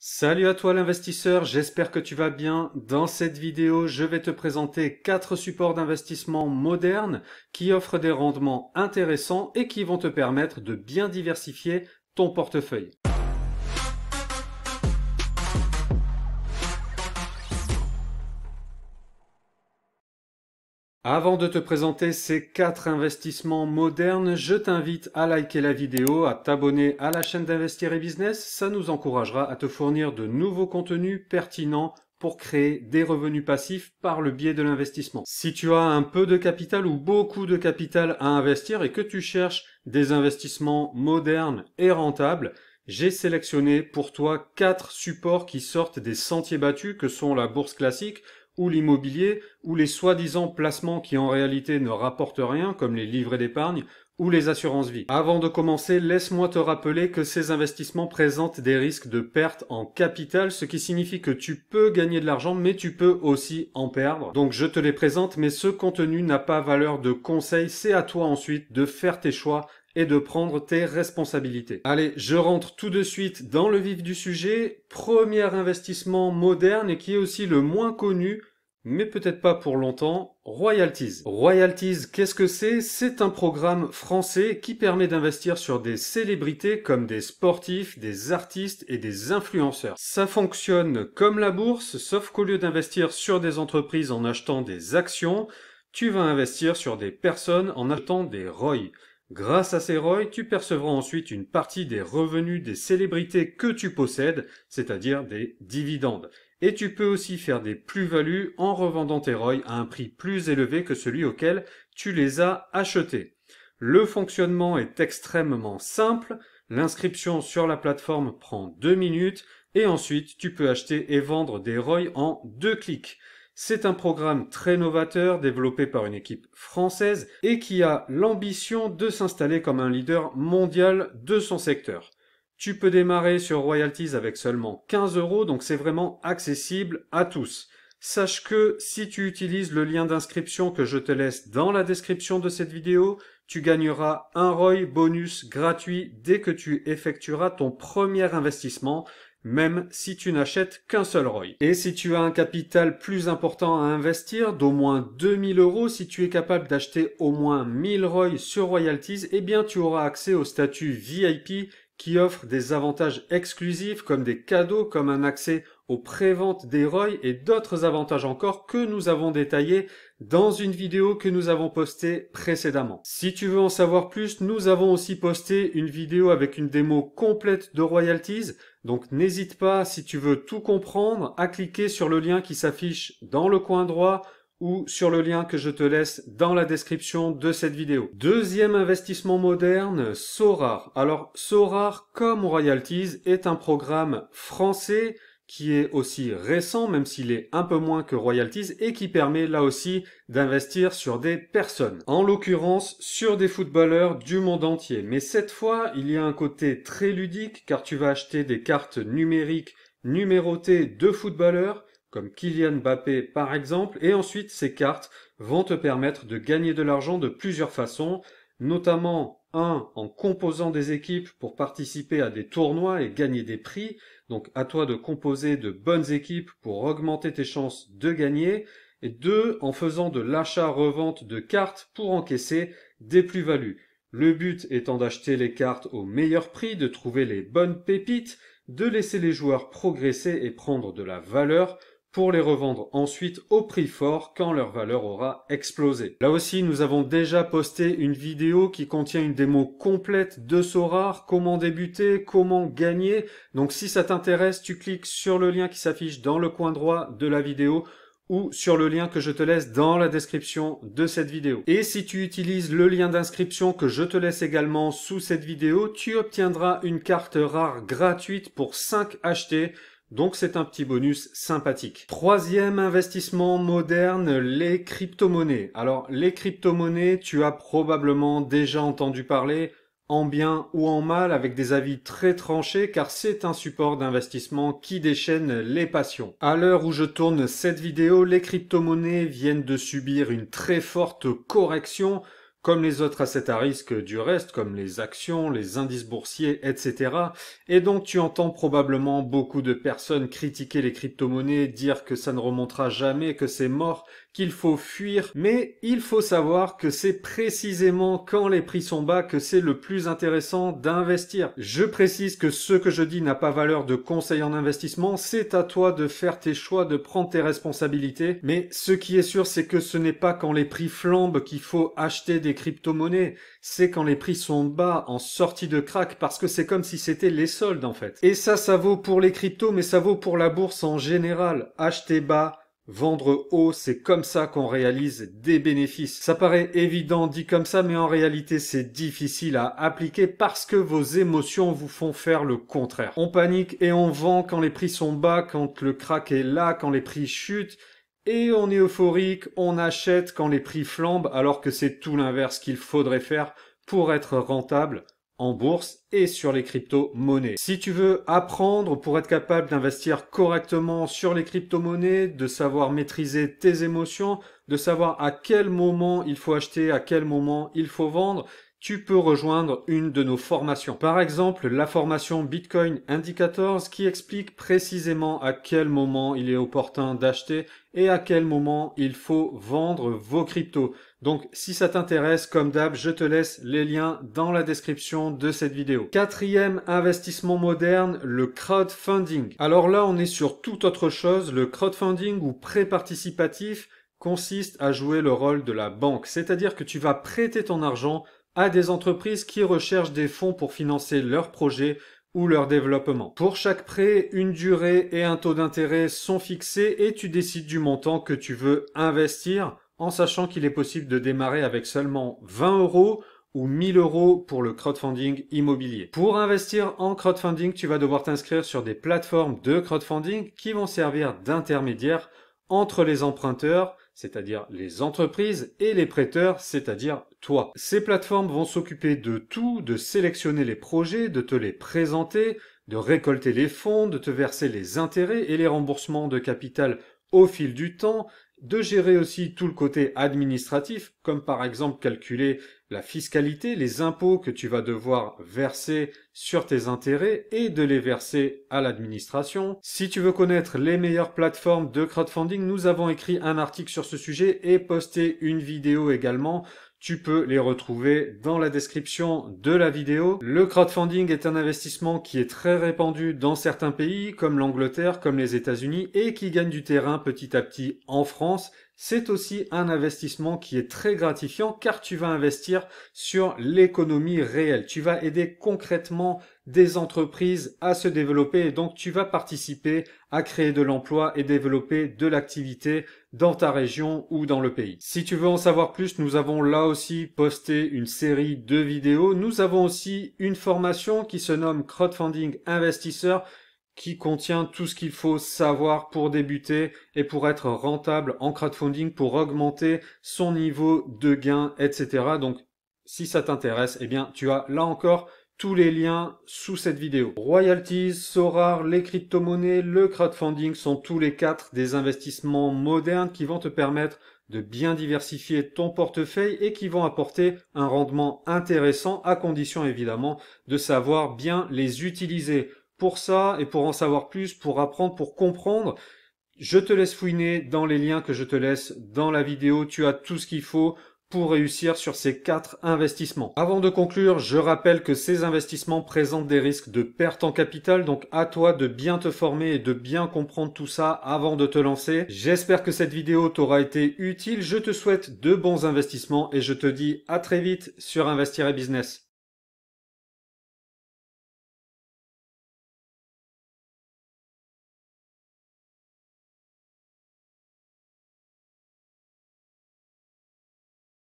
Salut à toi l'investisseur, j'espère que tu vas bien. Dans cette vidéo, je vais te présenter 4 supports d'investissement modernes qui offrent des rendements intéressants et qui vont te permettre de bien diversifier ton portefeuille. Avant de te présenter ces 4 investissements modernes, je t'invite à liker la vidéo, à t'abonner à la chaîne d'Investir et Business. Ça nous encouragera à te fournir de nouveaux contenus pertinents pour créer des revenus passifs par le biais de l'investissement. Si tu as un peu de capital ou beaucoup de capital à investir et que tu cherches des investissements modernes et rentables, j'ai sélectionné pour toi 4 supports qui sortent des sentiers battus que sont la bourse classique, ou l'immobilier, ou les soi-disant placements qui en réalité ne rapportent rien, comme les livrets d'épargne, ou les assurances vie. Avant de commencer, laisse-moi te rappeler que ces investissements présentent des risques de perte en capital, ce qui signifie que tu peux gagner de l'argent, mais tu peux aussi en perdre. Donc je te les présente, mais ce contenu n'a pas valeur de conseil, c'est à toi ensuite de faire tes choix et de prendre tes responsabilités. Allez, je rentre tout de suite dans le vif du sujet. Premier investissement moderne et qui est aussi le moins connu, mais peut-être pas pour longtemps, Royalties. Royalties, qu'est-ce que c'est? C'est un programme français qui permet d'investir sur des célébrités comme des sportifs, des artistes et des influenceurs. Ça fonctionne comme la bourse, sauf qu'au lieu d'investir sur des entreprises en achetant des actions, tu vas investir sur des personnes en achetant des ROI. Grâce à ces ROI, tu percevras ensuite une partie des revenus des célébrités que tu possèdes, c'est-à-dire des dividendes. Et tu peux aussi faire des plus-values en revendant tes ROI à un prix plus élevé que celui auquel tu les as achetés. Le fonctionnement est extrêmement simple. L'inscription sur la plateforme prend 2 minutes et ensuite tu peux acheter et vendre des ROI en 2 clics. C'est un programme très novateur développé par une équipe française et qui a l'ambition de s'installer comme un leader mondial de son secteur. Tu peux démarrer sur Royalties avec seulement 15 €, donc c'est vraiment accessible à tous. Sache que si tu utilises le lien d'inscription que je te laisse dans la description de cette vidéo, tu gagneras un ROI bonus gratuit dès que tu effectueras ton premier investissement, même si tu n'achètes qu'un seul ROI. Et si tu as un capital plus important à investir, d'au moins 2000 €, si tu es capable d'acheter au moins 1000 ROI sur Royalties, eh bien tu auras accès au statut VIP qui offre des avantages exclusifs comme des cadeaux, comme un accès aux préventes des ROI et d'autres avantages encore que nous avons détaillés dans une vidéo que nous avons postée précédemment. Si tu veux en savoir plus, nous avons aussi posté une vidéo avec une démo complète de Royalties. Donc n'hésite pas, si tu veux tout comprendre, à cliquer sur le lien qui s'affiche dans le coin droit ou sur le lien que je te laisse dans la description de cette vidéo. Deuxième investissement moderne, Sorare. Alors Sorare, comme Royalties, est un programme français qui est aussi récent, même s'il est un peu moins que Royalties, et qui permet là aussi d'investir sur des personnes. En l'occurrence, sur des footballeurs du monde entier. Mais cette fois, il y a un côté très ludique, car tu vas acheter des cartes numériques numérotées de footballeurs, comme Kylian Mbappé par exemple, et ensuite ces cartes vont te permettre de gagner de l'argent de plusieurs façons, notamment en composant des équipes pour participer à des tournois et gagner des prix. Donc à toi de composer de bonnes équipes pour augmenter tes chances de gagner. Et 2, en faisant de l'achat-revente de cartes pour encaisser des plus-values. Le but étant d'acheter les cartes au meilleur prix, de trouver les bonnes pépites, de laisser les joueurs progresser et prendre de la valeur pour les revendre ensuite au prix fort quand leur valeur aura explosé. Là aussi, nous avons déjà posté une vidéo qui contient une démo complète de Sorare, comment débuter, comment gagner. Donc si ça t'intéresse, tu cliques sur le lien qui s'affiche dans le coin droit de la vidéo ou sur le lien que je te laisse dans la description de cette vidéo. Et si tu utilises le lien d'inscription que je te laisse également sous cette vidéo, tu obtiendras une carte rare gratuite pour 5 achetés. Donc c'est un petit bonus sympathique. Troisième investissement moderne, les crypto-monnaies. Alors les crypto-monnaies, tu as probablement déjà entendu parler, en bien ou en mal, avec des avis très tranchés, car c'est un support d'investissement qui déchaîne les passions. À l'heure où je tourne cette vidéo, les crypto-monnaies viennent de subir une très forte correction, comme les autres assets à risque du reste, comme les actions, les indices boursiers, etc. Et donc tu entends probablement beaucoup de personnes critiquer les crypto-monnaies, dire que ça ne remontera jamais, que c'est mort, qu'il faut fuir. Mais il faut savoir que c'est précisément quand les prix sont bas que c'est le plus intéressant d'investir. Je précise que ce que je dis n'a pas valeur de conseil en investissement, c'est à toi de faire tes choix, de prendre tes responsabilités. Mais ce qui est sûr, c'est que ce n'est pas quand les prix flambent qu'il faut acheter des crypto-monnaies, c'est quand les prix sont bas, en sortie de crack, parce que c'est comme si c'était les soldes en fait. Et ça vaut pour les cryptos, mais ça vaut pour la bourse en général. Acheter bas, vendre haut, c'est comme ça qu'on réalise des bénéfices. Ça paraît évident dit comme ça, mais en réalité c'est difficile à appliquer parce que vos émotions vous font faire le contraire. On panique et on vend quand les prix sont bas, quand le crack est là, quand les prix chutent. Et on est euphorique, on achète quand les prix flambent, alors que c'est tout l'inverse qu'il faudrait faire pour être rentable en bourse et sur les crypto-monnaies. Si tu veux apprendre pour être capable d'investir correctement sur les crypto-monnaies, de savoir maîtriser tes émotions, de savoir à quel moment il faut acheter, à quel moment il faut vendre, tu peux rejoindre une de nos formations. Par exemple, la formation Bitcoin Indicators qui explique précisément à quel moment il est opportun d'acheter et à quel moment il faut vendre vos cryptos. Donc, si ça t'intéresse, comme d'hab, je te laisse les liens dans la description de cette vidéo. Quatrième investissement moderne, le crowdfunding. Alors là, on est sur toute autre chose. Le crowdfunding ou prêt participatif consiste à jouer le rôle de la banque. C'est-à-dire que tu vas prêter ton argent à des entreprises qui recherchent des fonds pour financer leurs projets ou leur développement. Pour chaque prêt, une durée et un taux d'intérêt sont fixés et tu décides du montant que tu veux investir en sachant qu'il est possible de démarrer avec seulement 20 € ou 1000 € pour le crowdfunding immobilier. Pour investir en crowdfunding, tu vas devoir t'inscrire sur des plateformes de crowdfunding qui vont servir d'intermédiaires entre les emprunteurs, c'est-à-dire les entreprises, et les prêteurs, c'est-à-dire toi. Ces plateformes vont s'occuper de tout, de sélectionner les projets, de te les présenter, de récolter les fonds, de te verser les intérêts et les remboursements de capital au fil du temps, de gérer aussi tout le côté administratif, comme par exemple calculer la fiscalité, les impôts que tu vas devoir verser sur tes intérêts et de les verser à l'administration. Si tu veux connaître les meilleures plateformes de crowdfunding, nous avons écrit un article sur ce sujet et posté une vidéo également. Tu peux les retrouver dans la description de la vidéo. Le crowdfunding est un investissement qui est très répandu dans certains pays comme l'Angleterre, comme les États-Unis et qui gagne du terrain petit à petit en France. C'est aussi un investissement qui est très gratifiant car tu vas investir sur l'économie réelle. Tu vas aider concrètement des entreprises à se développer et donc tu vas participer à créer de l'emploi et développer de l'activité dans ta région ou dans le pays. Si tu veux en savoir plus, nous avons là aussi posté une série de vidéos. Nous avons aussi une formation qui se nomme Crowdfunding Investisseur qui contient tout ce qu'il faut savoir pour débuter et pour être rentable en crowdfunding, pour augmenter son niveau de gain, etc. Donc, si ça t'intéresse, eh bien, tu as là encore tous les liens sous cette vidéo. Royalties, Sorare, les crypto-monnaies, le crowdfunding sont tous les quatre des investissements modernes qui vont te permettre de bien diversifier ton portefeuille et qui vont apporter un rendement intéressant à condition évidemment de savoir bien les utiliser. Pour ça et pour en savoir plus, pour apprendre, pour comprendre, je te laisse fouiner dans les liens que je te laisse dans la vidéo. Tu as tout ce qu'il faut pour réussir sur ces 4 investissements. Avant de conclure, je rappelle que ces investissements présentent des risques de perte en capital, donc à toi de bien te former et de bien comprendre tout ça avant de te lancer. J'espère que cette vidéo t'aura été utile. Je te souhaite de bons investissements et je te dis à très vite sur Investir et Business.